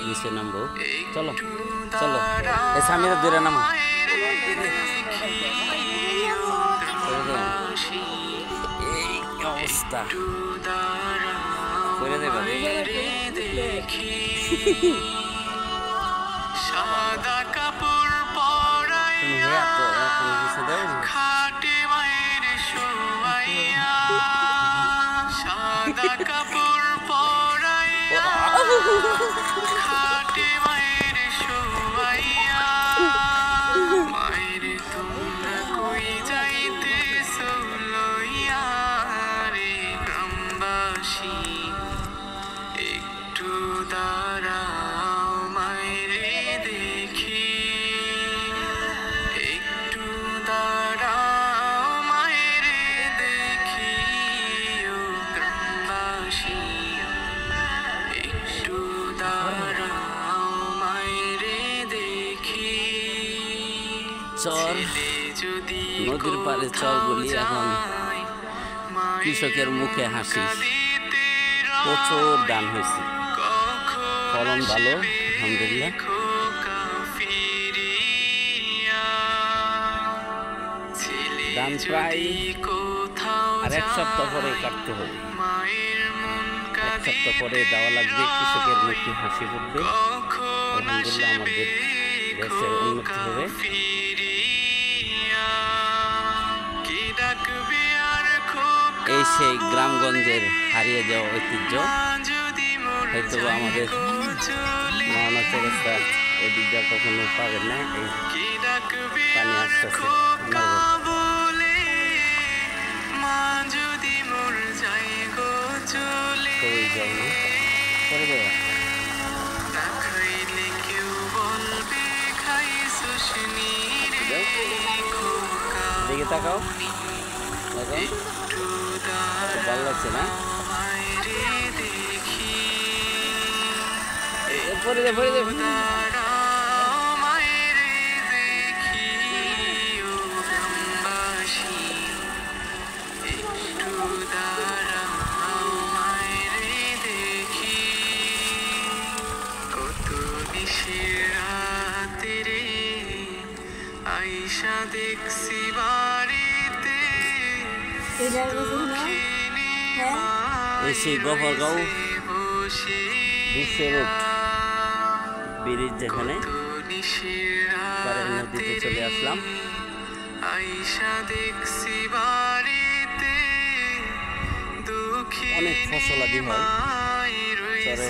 নিচে নামবো, চলো চলো সামনে দূরে নামো। এই অবস্থা করে দেবে সাদা কাপড় পরাইয়া খাটে মায়ের শোয়াইয়া, সাদা কাপড় পরাইয়া খাটে মায়ের শোয়াইয়া, মায়ের তোমরা কই যাইতেছ লইয়া রে গ্রামবাসী, একটু দাঁড়াও মায়েরে দেখি, একটু দাঁড়াও মায়েরে দেখি ও গ্রামবাসী, একটু দাঁড়াও মায়েরে দেখি। চর নদীর পাড়ে চরগুলি এখন কৃষকের মুখে হাসি, প্রচুর ধান হয়েছে, ফলন ভালো আলহামদুলিল্লাহ। ধান প্রায় আর এক সপ্তাহ পরে কাটতে হবে, এক সপ্তাহ পরে দেওয়া লাগবে, কৃষকের মুখে হাসি ফুটবে, আলহামদুলিল্লাহ আমাদের দেশের উন্নতি হবে। এই সেই গ্রামগঞ্জের হারিয়ে যাওয়া ঐতিহ্য, হয়তো আমাদের মহানা চৌরাস্তা এই দিকটা কখনো পাবেন না, এই পানি আসতেছে দিকে তাকাও, ভালো লাগছে না? পরে দে পরে দে আইসা দেখছি বাড়িতে এসে গফরগাঁও বিশ্ব রোড ব্রিজ যেখানে নদীতে চলে আসলাম। আইসা দেখছি বাড়িতে অনেক ফসলাদি হয় চরে।